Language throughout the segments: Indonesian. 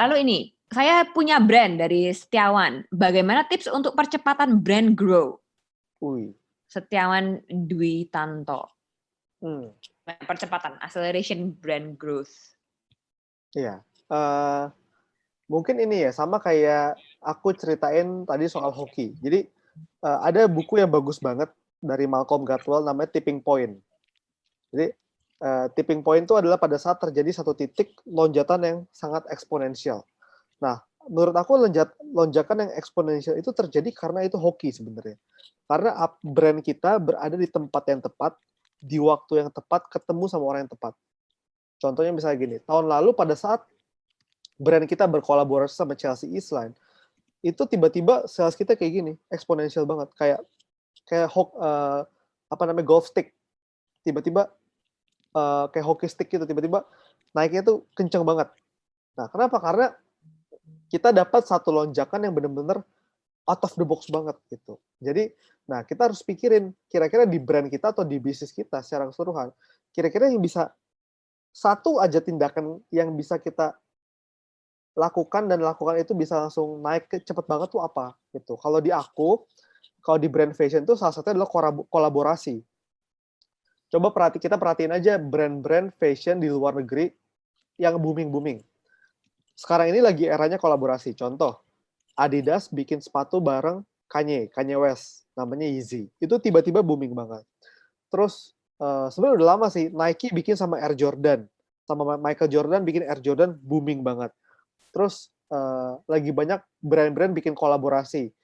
Lalu ini, saya punya brand dari Setiawan. Bagaimana tips untuk percepatan brand grow? Setiawan Dwi Tanto. Percepatan, acceleration brand growth. Iya. Mungkin ini ya, sama kayak aku ceritain tadi soal hoki. Jadi, ada buku yang bagus banget dari Malcolm Gladwell namanya Tipping Point. Jadi, tipping point itu adalah pada saat terjadi satu titik lonjakan yang sangat eksponensial. Nah, menurut aku lonjakan yang eksponensial itu terjadi karena itu hoki sebenarnya. Karena brand kita berada di tempat yang tepat, di waktu yang tepat, ketemu sama orang yang tepat. Contohnya misalnya gini, tahun lalu pada saat brand kita berkolaborasi sama Chelsea Eastline, itu tiba-tiba sales kita kayak gini, eksponensial banget, kayak golf stick, tiba-tiba kayak hockey stick gitu, tiba-tiba naiknya tuh kenceng banget. Nah, kenapa? Karena kita dapat satu lonjakan yang benar-benar out of the box banget gitu. Jadi, nah kita harus pikirin kira-kira di brand kita atau di bisnis kita secara keseluruhan, kira-kira yang bisa satu aja tindakan yang bisa kita lakukan itu bisa langsung naik cepet banget tuh apa gitu. Kalau di brand fashion tuh salah satunya adalah kolaborasi. Coba kita perhatiin aja brand-brand fashion di luar negeri yang booming. Sekarang ini lagi eranya kolaborasi. Contoh, Adidas bikin sepatu bareng Kanye West, namanya Yeezy. Itu tiba-tiba booming banget. Terus sebenarnya udah lama sih, Nike bikin sama Air Jordan. Sama Michael Jordan bikin Air Jordan booming banget. Terus lagi banyak brand-brand bikin kolaborasi.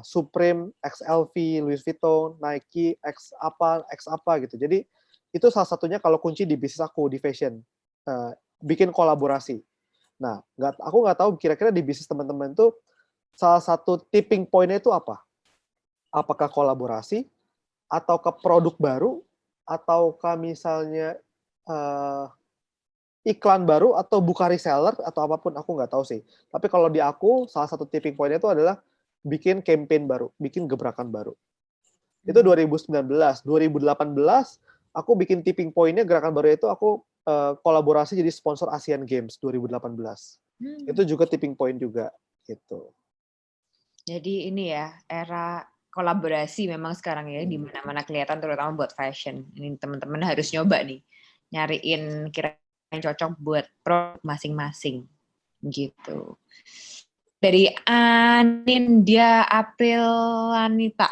Supreme, XLV, Louis Vuitton, Nike, X apa gitu. Jadi itu salah satunya kalau kunci di bisnis aku di fashion, bikin kolaborasi. Nah, aku nggak tahu kira-kira di bisnis teman-teman tuh salah satu tipping point-nya itu apa? Apakah kolaborasi, atau ke produk baru, ataukah misalnya iklan baru, atau buka reseller, atau apapun, aku nggak tahu sih. Tapi kalau di aku, salah satu tipping point-nya itu adalah bikin campaign baru, bikin gebrakan baru. Itu 2019. 2018, aku bikin tipping point-nya, gerakan baru itu aku kolaborasi jadi sponsor Asian Games 2018. Itu juga tipping point juga, gitu. Jadi ini ya, era kolaborasi memang sekarang ya, di mana-mana kelihatan, terutama buat fashion. Ini teman-teman harus nyoba nih, nyariin kira-kira yang cocok buat produk masing-masing, gitu. Dari Anindya Aprilanita,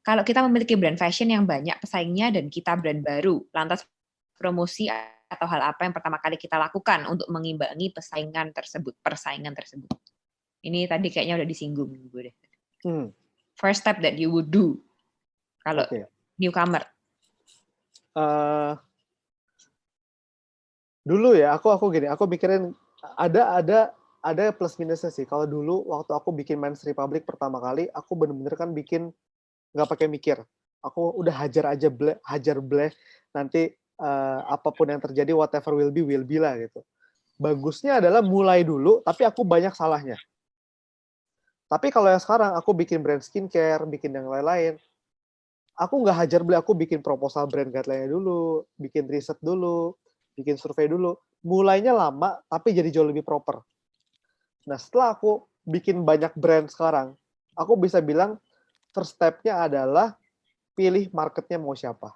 kalau kita memiliki brand fashion yang banyak pesaingnya dan kita brand baru, lantas promosi atau hal apa yang pertama kali kita lakukan untuk mengimbangi persaingan tersebut? Ini tadi kayaknya udah disinggung gue deh. First step that you would do kalau newcomer. Dulu ya, aku gini, aku mikirin ada plus minusnya sih. Kalau dulu waktu aku bikin Men's Republic pertama kali, aku bener-bener kan bikin nggak pakai mikir. Aku udah hajar bleh, nanti apapun yang terjadi, whatever will be lah gitu. Bagusnya adalah mulai dulu, tapi aku banyak salahnya. Tapi kalau yang sekarang, aku bikin brand skincare, bikin yang lain-lain, aku nggak hajar bleh, aku bikin proposal brand guideline-nya dulu, bikin riset dulu, bikin survei dulu. Mulainya lama, tapi jadi jauh lebih proper. Nah, setelah aku bikin banyak brand sekarang, aku bisa bilang first step-nya adalah pilih marketnya mau siapa.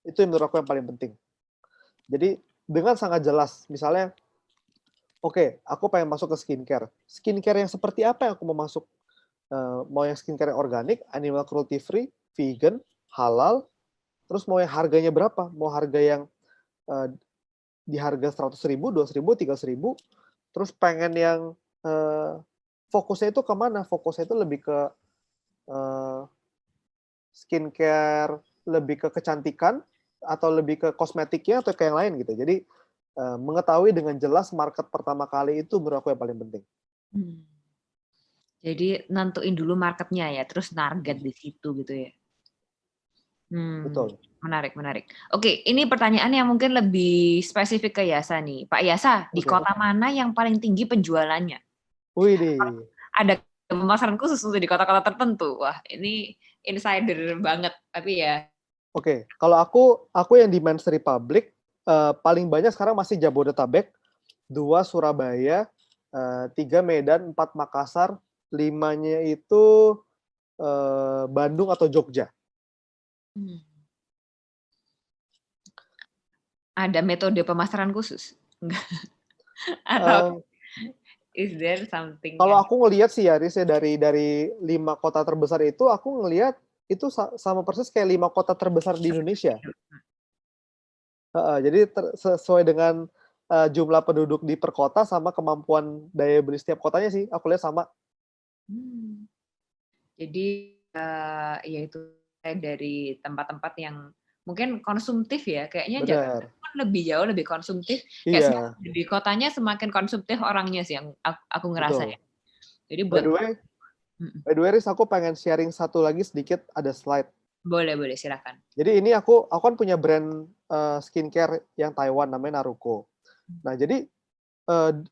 Itu yang menurut aku yang paling penting. Jadi, dengan sangat jelas, misalnya, oke, aku pengen masuk ke skincare. Skincare yang seperti apa yang aku mau masuk? Mau yang skincare yang organik, animal cruelty free, vegan, halal, terus mau yang harganya berapa? Mau harga yang di harga 100.000, 200.000, 300.000, terus pengen yang fokusnya itu kemana? Fokusnya itu lebih ke skincare, lebih ke kecantikan, atau lebih ke kosmetiknya, atau ke yang lain gitu. Jadi mengetahui dengan jelas market pertama kali itu menurut aku yang paling penting. Jadi nentuin dulu marketnya ya, terus target di situ gitu ya. Betul. Menarik. Oke, ini pertanyaan yang mungkin lebih spesifik ke Yasa nih. Pak Yasa, di kota mana yang paling tinggi penjualannya? Wih deh. Ada pemasaran khusus untuk di kota-kota tertentu. Wah, ini insider banget. Tapi ya. Oke, kalau aku yang di Men's Republic, paling banyak sekarang masih Jabodetabek, 2 Surabaya, 3 Medan, 4 Makassar, 5-nya itu Bandung atau Jogja. Ada metode pemasaran khusus? Enggak. Atau is there something Kalau yang aku ngelihat sih ya, Riz, ya, dari 5 kota terbesar itu, aku ngelihat itu sama persis kayak 5 kota terbesar di Indonesia. Jadi sesuai dengan jumlah penduduk di per kota sama kemampuan daya beli setiap kotanya sih, aku lihat sama. Jadi ya itu dari tempat-tempat yang mungkin konsumtif ya, kayaknya Jakarta Benar. kan lebih jauh lebih konsumtif. Kayak Iya, semakin di kotanya semakin konsumtif orangnya sih yang aku ngerasa ya. betul. Jadi By buat the way, Riz, aku pengen sharing satu lagi sedikit, ada slide. boleh silakan. Jadi ini aku kan punya brand skincare yang Taiwan namanya Naruko. Nah, jadi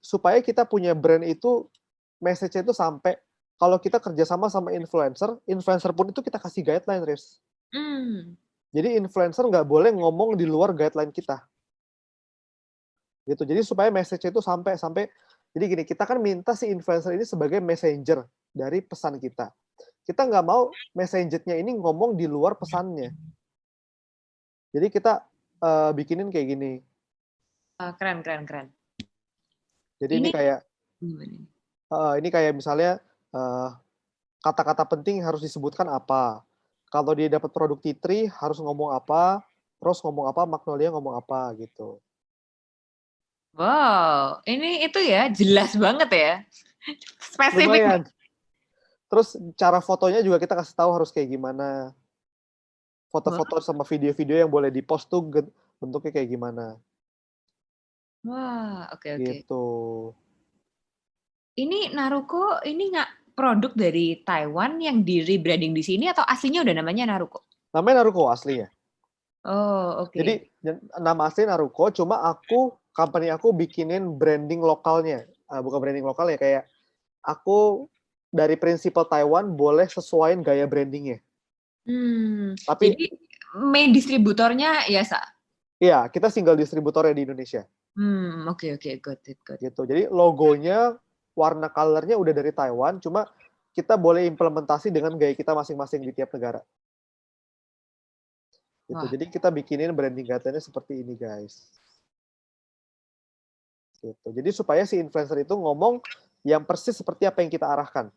supaya kita punya brand itu message-nya itu sampai kalau kita kerjasama sama influencer pun itu kita kasih guideline, Riz. Jadi influencer nggak boleh ngomong di luar guideline kita. Gitu. Jadi supaya message-nya itu sampai jadi gini, kita kan minta si influencer ini sebagai messenger dari pesan kita. Kita nggak mau messenger-nya ini ngomong di luar pesannya. Jadi kita bikinin kayak gini. Keren. Jadi Ini ini kayak misalnya kata-kata penting harus disebutkan apa. Kalau dia dapat produk T3 harus ngomong apa, terus ngomong apa, Magnolia ngomong apa gitu. wow, ini itu ya jelas banget ya. Spesifik. Lumayan. Terus cara fotonya juga kita kasih tahu harus kayak gimana. Foto-foto sama video-video yang boleh di-post tuh bentuknya kayak gimana. Wah, oke. Gitu. Ini Naruko ini nggak produk dari Taiwan yang di rebranding di sini atau aslinya udah namanya Naruko? Namanya Naruko aslinya. Oh, oke. Jadi nama asli Naruko, cuma company aku bikinin branding lokalnya. Bukan branding lokal ya, kayak aku dari prinsipal Taiwan boleh sesuaiin gaya brandingnya. Tapi Jadi main distributornya ya, Sa? iya, kita single distributornya di Indonesia. Oke, got it. Gitu. Jadi logonya, warna color-nya udah dari Taiwan, cuma kita boleh implementasi dengan gaya kita masing-masing di tiap negara. Gitu. Wah. Jadi kita bikinin branding guideline-nya seperti ini, guys. Gitu. Jadi supaya si influencer itu ngomong yang persis seperti apa yang kita arahkan.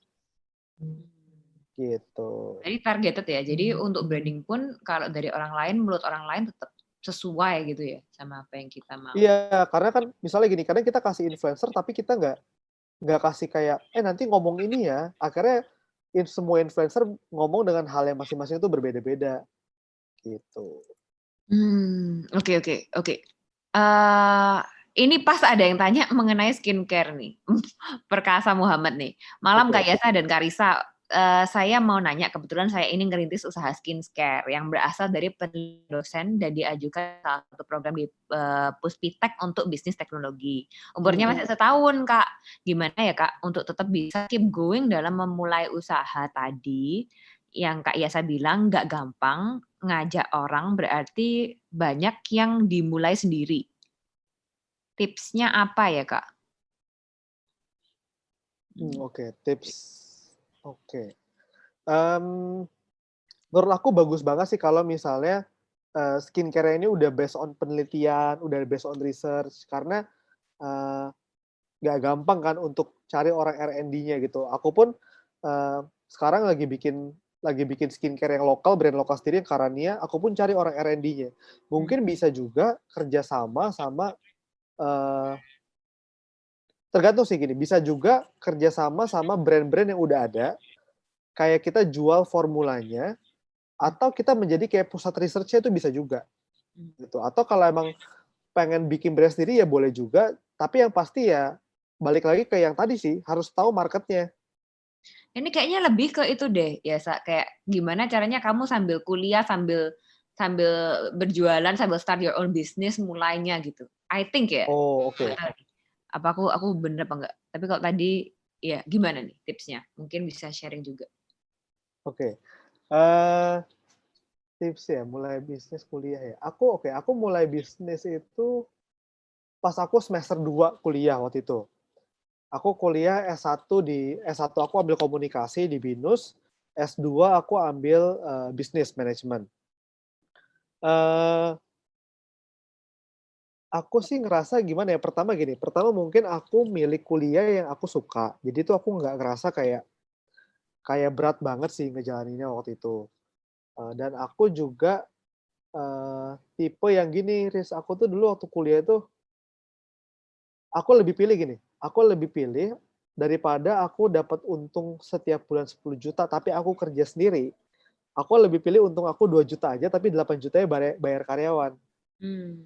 Gitu. Jadi targeted ya. Jadi untuk branding pun kalau dari orang lain, menurut orang lain tetap sesuai gitu ya sama apa yang kita mau. Iya, karena kan misalnya gini, kadang kita kasih influencer tapi kita nggak kasih kayak nanti ngomong ini ya. Akhirnya semua influencer ngomong dengan hal yang masing-masing itu berbeda-beda. Gitu. Oke. Ini pas ada yang tanya mengenai skincare nih. Perkasa Muhammad nih. Malam Kak Yasa dan Karisa, saya mau nanya, kebetulan saya ini ngerintis usaha skincare yang berasal dari penelitian dosen dan diajukan salah satu program di Puspitek untuk bisnis teknologi. Umurnya masih setahun, Kak. Gimana ya, Kak, untuk tetap bisa keep going dalam memulai usaha tadi? Yang Kak Yasa bilang nggak gampang, ngajak orang berarti banyak yang dimulai sendiri. Tipsnya apa ya, Kak? Oke, tips. Oke. Menurut aku bagus banget sih kalau misalnya skincare ini udah based on penelitian, udah based on research, karena nggak gampang kan untuk cari orang R&D-nya gitu. Aku pun sekarang lagi bikin skincare yang lokal, brand lokal sendiri yang Karania, aku pun cari orang R&D-nya. Mungkin bisa juga kerjasama sama tergantung sih gini, bisa juga kerjasama sama brand-brand yang udah ada, kayak kita jual formulanya, atau kita menjadi kayak pusat research-nya itu bisa juga. Gitu. Atau kalau emang pengen bikin brand sendiri ya boleh juga, tapi yang pasti ya balik lagi ke yang tadi sih, harus tahu marketnya. Ini kayaknya lebih ke itu deh, ya, kayak gimana caranya kamu sambil kuliah, sambil berjualan, sambil start your own business mulainya gitu. I think ya. Oh, oke. Apa aku bener apa enggak? Tapi kalau tadi ya gimana nih tipsnya? Mungkin bisa sharing juga. Oke. Tips ya, mulai bisnis kuliah ya. Aku mulai bisnis itu pas aku semester 2 kuliah waktu itu. Aku kuliah S1 aku ambil komunikasi di BINUS, S2 aku ambil business management. Eh, aku sih ngerasa gimana ya? Pertama mungkin aku milih kuliah yang aku suka. Jadi tuh aku nggak ngerasa kayak kayak berat banget sih ngejalaninnya waktu itu. Dan aku juga tipe yang gini, Riz. Aku tuh dulu waktu kuliah itu aku lebih pilih daripada aku dapat untung setiap bulan 10 juta tapi aku kerja sendiri, aku lebih pilih untung aku 2 juta aja tapi 8 jutanya bayar karyawan. Hmm.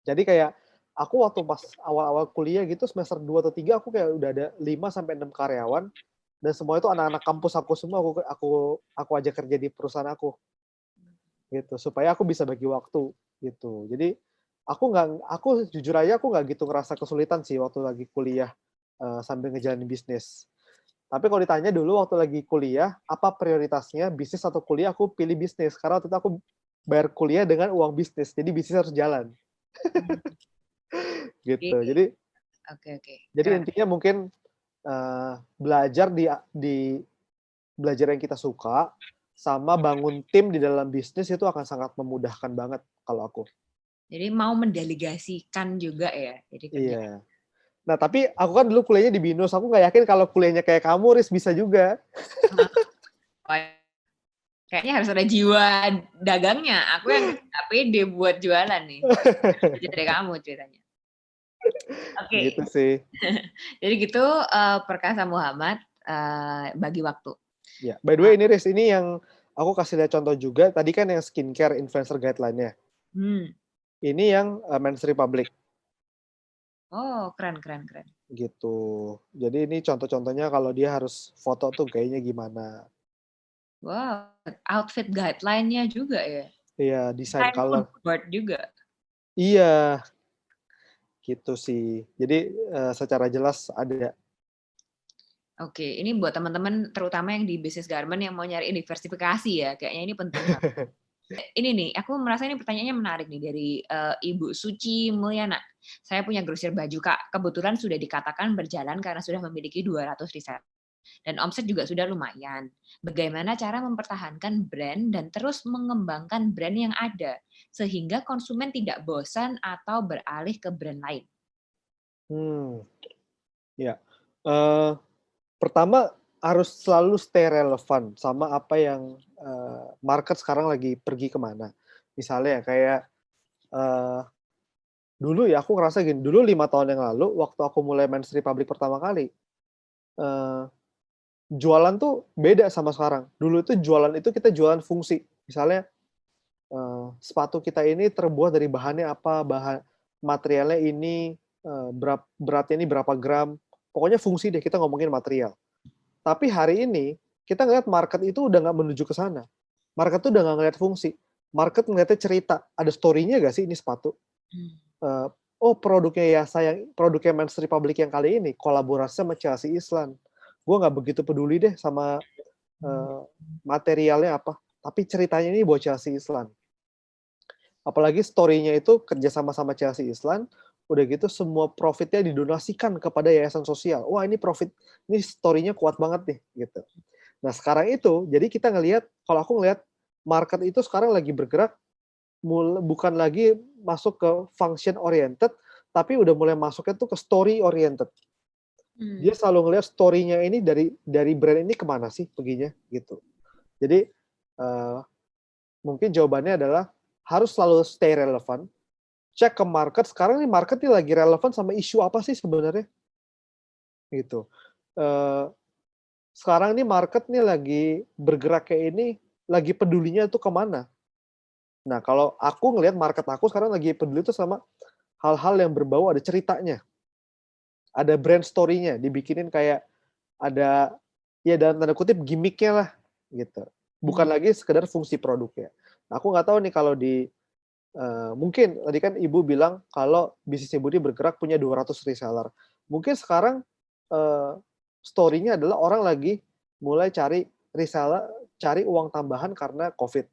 Jadi kayak aku waktu pas awal-awal kuliah gitu semester 2 atau 3 aku kayak udah ada 5 sampai 6 karyawan dan semua itu anak-anak kampus aku semua aku ajak kerja di perusahaan aku gitu supaya aku bisa bagi waktu gitu. Jadi aku jujur aja aku nggak gitu ngerasa kesulitan sih waktu lagi kuliah sambil ngejalanin bisnis. Tapi kalau ditanya dulu waktu lagi kuliah, apa prioritasnya, bisnis atau kuliah, aku pilih bisnis. Karena waktu itu aku bayar kuliah dengan uang bisnis, jadi bisnis harus jalan. Gitu. Oke, oke, oke. Jadi Keren. intinya mungkin belajar di belajar yang kita suka, sama bangun tim di dalam bisnis itu akan sangat memudahkan banget kalau aku. Jadi mau mendelegasikan juga ya, jadi kerjaan. Iya. Nah, tapi aku kan dulu kuliahnya di BINUS, aku nggak yakin kalau kuliahnya kayak kamu, Riz, bisa juga. Kayaknya harus ada jiwa dagangnya. Aku yang nggak pede buat jualan nih. Belajar dari kamu ceritanya. Oke, Gitu sih. jadi gitu Perkasa Muhammad bagi waktu. Ya. By the way, ini Riz, ini yang aku kasih lihat contoh juga. Tadi kan yang skincare influencer guideline-nya. Ini yang Men's Republic. Oh, keren, keren, keren. Gitu. Jadi ini contoh-contohnya kalau dia harus foto tuh kayaknya gimana. Wow, outfit guideline-nya juga ya. Iya, desain Design mood color. board juga. Iya, gitu sih. Jadi secara jelas ada. Oke, ini buat teman-teman terutama yang di bisnis garment yang mau nyari diversifikasi ya, kayaknya ini penting banget. Ini nih, aku merasa ini pertanyaannya menarik nih dari Ibu Suci Mulyana. Saya punya grosir baju, Kak. Kebetulan sudah dikatakan berjalan karena sudah memiliki 200 riset. Dan omset juga sudah lumayan. Bagaimana cara mempertahankan brand dan terus mengembangkan brand yang ada, sehingga konsumen tidak bosan atau beralih ke brand lain? Ya. Pertama harus selalu stay relevan sama apa yang market sekarang lagi pergi kemana. Misalnya kayak dulu ya aku ngerasa gini, dulu 5 tahun yang lalu waktu aku mulai Men's Republic pertama kali, eee, jualan tuh beda sama sekarang. Dulu itu jualan itu kita jualan fungsi. Misalnya, sepatu kita ini terbuat dari bahannya apa, materialnya ini, beratnya ini berapa gram, pokoknya fungsi deh, kita ngomongin material. Tapi hari ini, kita ngeliat market itu udah nggak menuju ke sana. Market tuh udah nggak ngeliat fungsi. Market ngeliatnya cerita, ada story-nya nggak sih ini sepatu? Uh, oh produknya Men's Republic yang kali ini kolaborasi sama Chelsea Island. Gue nggak begitu peduli deh sama materialnya apa, tapi ceritanya ini buat Chelsea Island. Apalagi story-nya itu kerja sama Chelsea Island, udah gitu semua profitnya didonasikan kepada yayasan sosial. Wah ini story-nya kuat banget nih gitu. Nah sekarang itu, jadi kita kalau aku ngelihat market itu sekarang lagi bergerak bukan lagi masuk ke function oriented, tapi udah mulai masuknya tuh ke story oriented. Dia selalu ngelihat story-nya ini dari brand ini kemana sih perginya gitu. Jadi mungkin jawabannya adalah harus selalu stay relevan. Cek ke market. Sekarang nih market nih lagi relevan sama isu apa sih sebenarnya? Gitu. Sekarang nih market nih lagi bergerak kayak ini, lagi pedulinya tuh kemana? Nah, kalau aku ngelihat market aku sekarang lagi peduli itu sama hal-hal yang berbau ada ceritanya. Ada brand story-nya, dibikinin kayak ada, ya dalam tanda kutip gimmicknya lah, gitu. Bukan lagi sekedar fungsi produknya. Nah, aku nggak tahu nih kalau mungkin tadi kan Ibu bilang kalau bisnis Ibu ini bergerak punya 200 reseller. Mungkin sekarang story-nya adalah orang lagi mulai cari reseller, cari uang tambahan karena COVID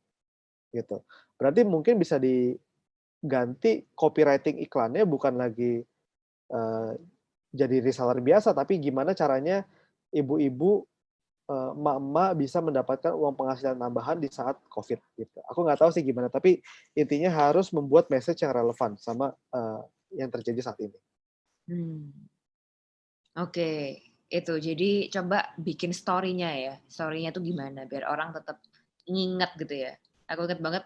gitu. Berarti mungkin bisa diganti copywriting iklannya bukan lagi jadi reseller biasa, tapi gimana caranya ibu-ibu, emak-emak bisa mendapatkan uang penghasilan tambahan di saat Covid gitu. Aku nggak tahu sih gimana, tapi intinya harus membuat message yang relevan sama yang terjadi saat ini. Hmm. Oke, itu. Jadi coba bikin story-nya ya. Story-nya tuh gimana biar orang tetap nginget gitu ya. Aku inget banget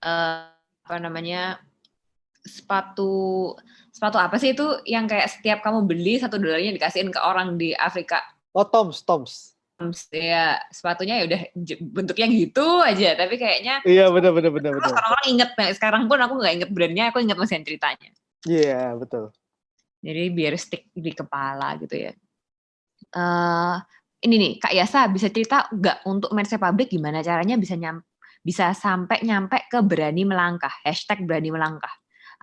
apa namanya sepatu apa sih itu yang kayak setiap kamu beli $1 dikasihin ke orang di Afrika. Oh, Toms. Ya sepatunya ya udah bentuknya gitu aja, tapi kayaknya Iya, benar. terus orang-orang inget. Nah, sekarang pun aku nggak inget brandnya, aku inget mesin ceritanya. Iya, betul. Jadi biar stick di kepala gitu ya. Ini nih Kak Yasa bisa cerita nggak untuk Men's Republic gimana caranya bisa sampai nyampe ke berani melangkah, #berani melangkah.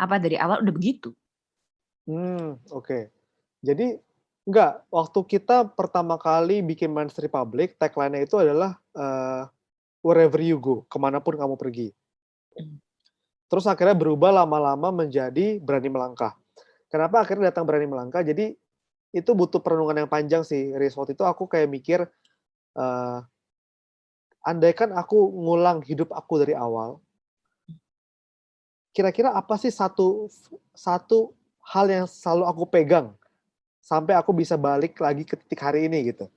Apa dari awal udah begitu? Oke. Jadi enggak, waktu kita pertama kali bikin Men's Republic, tagline-nya itu adalah, "Wherever you go," kemanapun kamu pergi. Terus akhirnya berubah lama-lama menjadi Berani Melangkah. Kenapa akhirnya datang Berani Melangkah? Jadi itu butuh perenungan yang panjang sih, Riz. Waktu itu aku kayak mikir, eee, andaikan aku ngulang hidup aku dari awal, kira-kira apa sih satu hal yang selalu aku pegang, sampai aku bisa balik lagi ke titik hari ini gitu.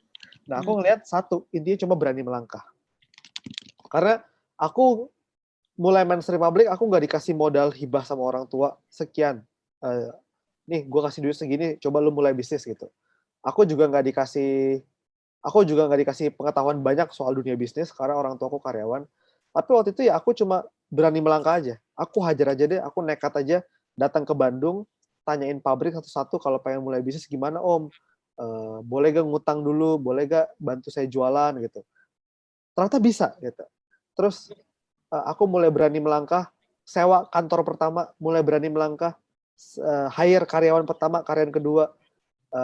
Nah, aku ngelihat satu, intinya cuma berani melangkah. Karena aku mulai Men's Republic, aku nggak dikasih modal hibah sama orang tua, sekian, nih gue kasih duit segini, coba lu mulai bisnis gitu. Aku juga nggak dikasih pengetahuan banyak soal dunia bisnis, karena orang tuaku karyawan. Tapi waktu itu ya aku cuma berani melangkah aja. Aku hajar aja deh, aku nekat aja datang ke Bandung, tanyain pabrik satu-satu kalau pengen mulai bisnis gimana Om, boleh gak ngutang dulu, boleh gak bantu saya jualan gitu. Ternyata bisa gitu. Terus aku mulai berani melangkah, sewa kantor pertama, mulai berani melangkah, hire karyawan pertama, karyawan kedua,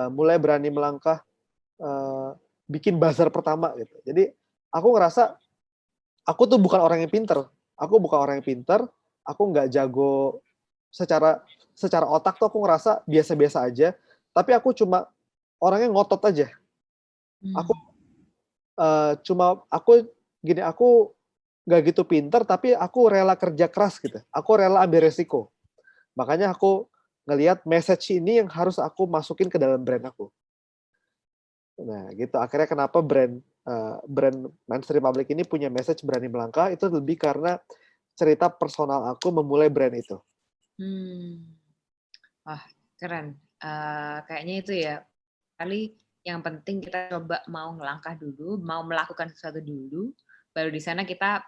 mulai berani melangkah, bikin bazar pertama gitu. Jadi aku ngerasa aku tuh bukan orang yang pinter. Aku bukan orang yang pinter, aku nggak jago secara otak tuh aku ngerasa biasa-biasa aja, tapi aku cuma orangnya ngotot aja. Aku, aku nggak gitu pinter, tapi aku rela kerja keras gitu, aku rela ambil resiko. Makanya aku ngelihat message ini yang harus aku masukin ke dalam brand aku. Nah gitu, akhirnya kenapa brand Men's Republic ini punya message berani melangkah, itu lebih karena cerita personal aku memulai brand itu. Wah, keren. Kayaknya itu ya, kali yang penting kita coba mau ngelangkah dulu, mau melakukan sesuatu dulu, baru di sana kita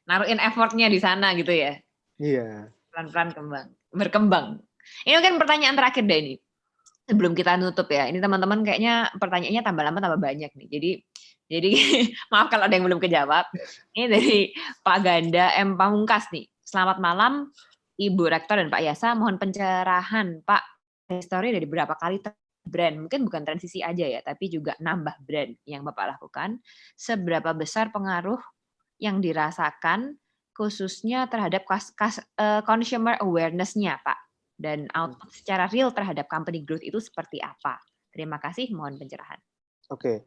naruhin effort-nya di sana gitu ya. Iya. Pelan-pelan berkembang. Ini mungkin pertanyaan terakhir deh ini. Sebelum kita nutup ya. Ini teman-teman kayaknya pertanyaannya tambah lama tambah banyak nih. Jadi maaf kalau ada yang belum kejawab. Ini dari Pak Ganda M. Pamungkas nih. Selamat malam Ibu Rektor dan Pak Yasa. Mohon pencerahan Pak, history dari berapa kali brand. Mungkin bukan transisi aja ya, tapi juga nambah brand yang Bapak lakukan. Seberapa besar pengaruh yang dirasakan khususnya terhadap consumer awareness-nya, Pak, dan output secara real terhadap company growth itu seperti apa? Terima kasih, mohon pencerahan. Oke,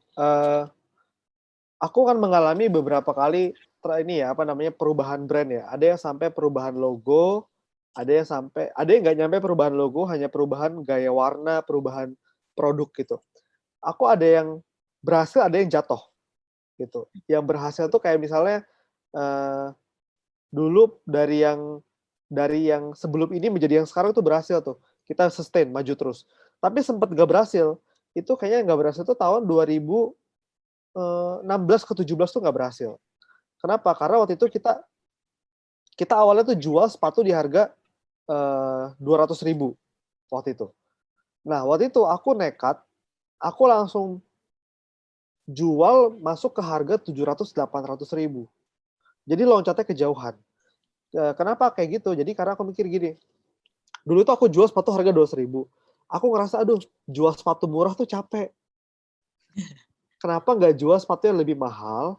aku kan mengalami beberapa kali perubahan brand ya. Ada yang sampai perubahan logo, ada yang nggak nyampe perubahan logo, hanya perubahan gaya warna, perubahan produk gitu. Aku ada yang berhasil, ada yang jatuh gitu. Yang berhasil tuh kayak misalnya dulu dari yang sebelum ini menjadi yang sekarang tuh berhasil tuh. Kita sustain, maju terus. Tapi sempat nggak berhasil. Itu kayaknya nggak berhasil tuh tahun 2016 ke 17 tuh nggak berhasil. Kenapa? Karena waktu itu kita awalnya tuh jual sepatu di harga 200.000 waktu itu. Nah, waktu itu aku nekat, aku langsung jual masuk ke harga 700-800.000. Jadi loncatnya kejauhan. Kenapa kayak gitu? Jadi karena aku mikir gini, dulu tuh aku jual sepatu harga 200.000. Aku ngerasa, aduh, jual sepatu murah tuh capek. Kenapa nggak jual sepatu yang lebih mahal,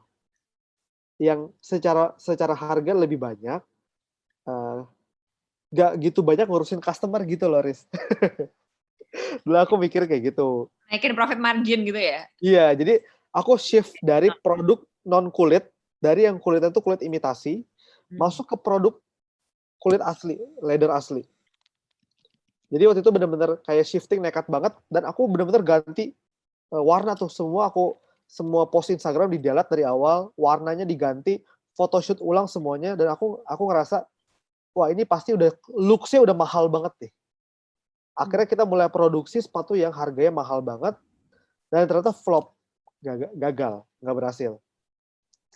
yang secara harga lebih banyak, nggak gitu banyak ngurusin customer gitu loh, Riz. Dulu aku mikir kayak gitu. Naikin profit margin gitu ya? Iya, jadi aku shift dari produk non kulit, dari yang kulitnya itu kulit imitasi, Hmm. masuk ke produk kulit asli, leather asli. Jadi waktu itu bener-bener kayak shifting nekat banget, dan aku bener-bener ganti warna tuh semua post Instagram di-delete dari awal, warnanya diganti, photoshoot ulang semuanya, dan aku ngerasa, wah ini pasti udah looks-nya udah mahal banget nih. Akhirnya kita mulai produksi sepatu yang harganya mahal banget, dan ternyata flop, gagal, nggak berhasil.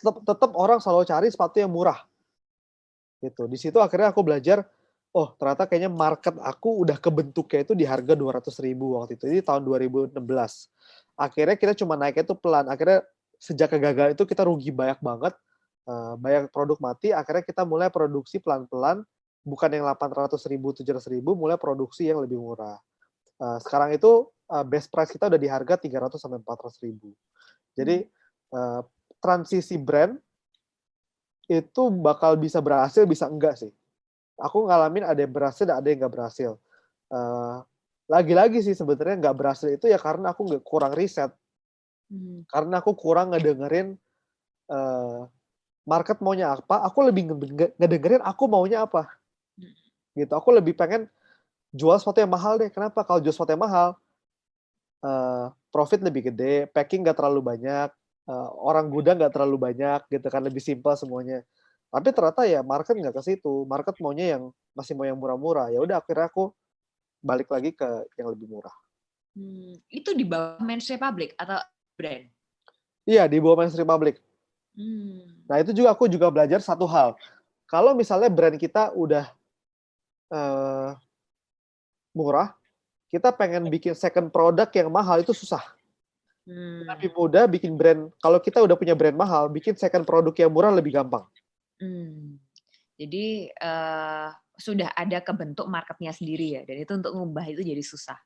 Tetap orang selalu cari sepatu yang murah, gitu. Di situ akhirnya aku belajar, oh ternyata kayaknya market aku udah kebentuknya itu di harga 200.000 waktu itu. Ini tahun 2016. Akhirnya kita cuma naiknya itu pelan. Akhirnya sejak kegagalan itu kita rugi banyak banget, banyak produk mati. Akhirnya kita mulai produksi pelan-pelan, bukan yang 800.000, 700.000, mulai produksi yang lebih murah. Sekarang itu best price kita udah di harga 300 sampai 400.000. Jadi transisi brand itu bakal bisa berhasil, bisa enggak sih. Aku ngalamin ada yang berhasil, ada yang nggak berhasil. Eh, Lagi-lagi sih sebenarnya nggak berhasil itu ya karena aku nggak kurang riset, karena aku kurang ngedengerin eh, market maunya apa. Aku lebih ngedengerin aku maunya apa, gitu. Aku lebih pengen jual sesuatu yang mahal deh. Kenapa? Kalau jual sesuatu yang mahal, profit lebih gede, packing nggak terlalu banyak, orang gudang nggak terlalu banyak, gitu kan, lebih simpel semuanya. Tapi ternyata ya market nggak ke situ, market maunya yang masih mau yang murah-murah. Ya udah akhirnya aku balik lagi ke yang lebih murah. Itu di bawah Men's Republic atau brand? Iya, di bawah Men's Republic. Nah itu juga aku juga belajar satu hal. Kalau misalnya brand kita udah uh, murah, kita pengen bikin second product yang mahal itu susah. Lebih mudah bikin brand, kalau kita udah punya brand mahal, bikin second produk yang murah lebih gampang. Jadi sudah ada kebentuk marketnya sendiri ya, dan itu untuk ngubah itu jadi susah.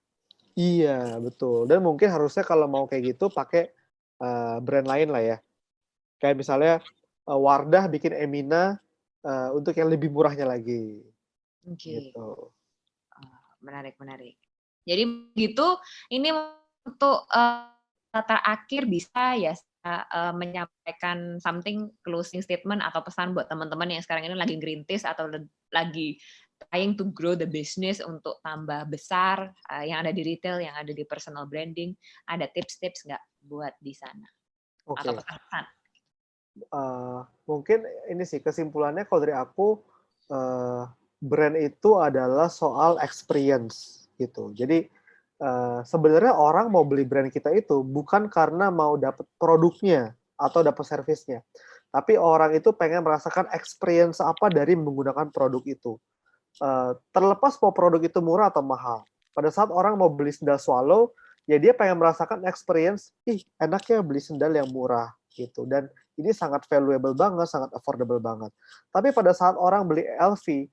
Iya, betul. Dan mungkin harusnya kalau mau kayak gitu pakai brand lain lah ya. Kayak misalnya Wardah bikin Emina untuk yang lebih murahnya lagi. Oke. Gitu. Menarik, menarik. Jadi begitu, ini untuk terakhir bisa ya menyampaikan something closing statement atau pesan buat teman-teman yang sekarang ini lagi ngerintis atau lagi trying to grow the business untuk tambah besar, yang ada di retail, yang ada di personal branding, ada tips-tips nggak buat di sana? Atau Oke. pesan-pesan? Mungkin ini sih kesimpulannya kalau dari aku, brand itu adalah soal experience gitu. Jadi sebenarnya orang mau beli brand kita itu bukan karena mau dapat produknya atau dapat servisnya, tapi orang itu pengen merasakan experience apa dari menggunakan produk itu. Terlepas mau produk itu murah atau mahal. Pada saat orang mau beli sendal Swallow, ya dia pengen merasakan experience, ih enaknya beli sendal yang murah gitu. Dan ini sangat valuable banget, sangat affordable banget. Tapi pada saat orang beli LV,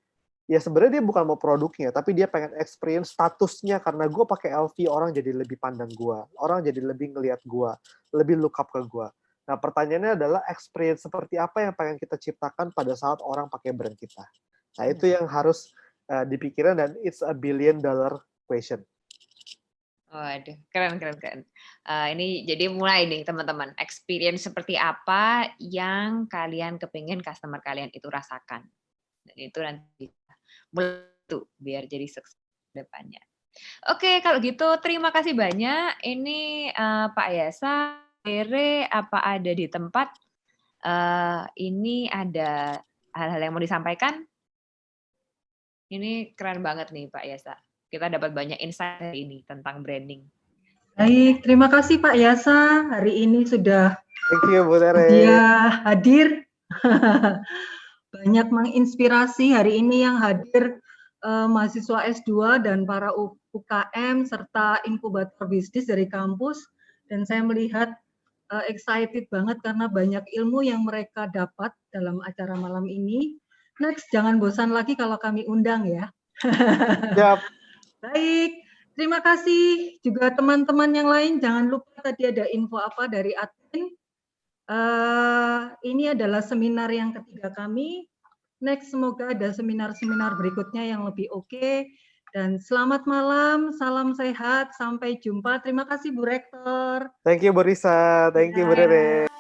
ya sebenarnya dia bukan mau produknya, tapi dia pengen experience statusnya, karena gue pakai LV orang jadi lebih pandang gue, orang jadi lebih ngelihat gue, lebih look up ke gue. Nah pertanyaannya adalah experience seperti apa yang pengen kita ciptakan pada saat orang pakai brand kita. Nah itu yang harus dipikirkan, dan it's a $1 billion question. Waduh, keren, keren, keren. Ini jadi mulai nih teman-teman, experience seperti apa yang kalian kepingin customer kalian itu rasakan. Dan itu nanti mulai tuh biar jadi sukses depannya. Oke, kalau gitu terima kasih banyak. Ini Pak Yasa, Rere, apa ada di tempat? Ini ada hal-hal yang mau disampaikan? Ini keren banget nih Pak Yasa. Kita dapat banyak insight hari ini tentang branding. Baik, terima kasih Pak Yasa. Hari ini sudah Thank you Bu Tere. dia hadir. Banyak menginspirasi hari ini yang hadir mahasiswa S2 dan para UKM serta inkubator bisnis dari kampus. Dan saya melihat excited banget karena banyak ilmu yang mereka dapat dalam acara malam ini. Next, jangan bosan lagi kalau kami undang ya. Siap. Baik, terima kasih juga teman-teman yang lain. Jangan lupa tadi ada info apa dari admin. Ini adalah seminar yang ketiga kami. Next, semoga ada seminar-seminar berikutnya yang lebih oke. Dan selamat malam, salam sehat, sampai jumpa. Terima kasih Bu Rektor. Thank you Bu Risa, thank you Bu Ya. Rere.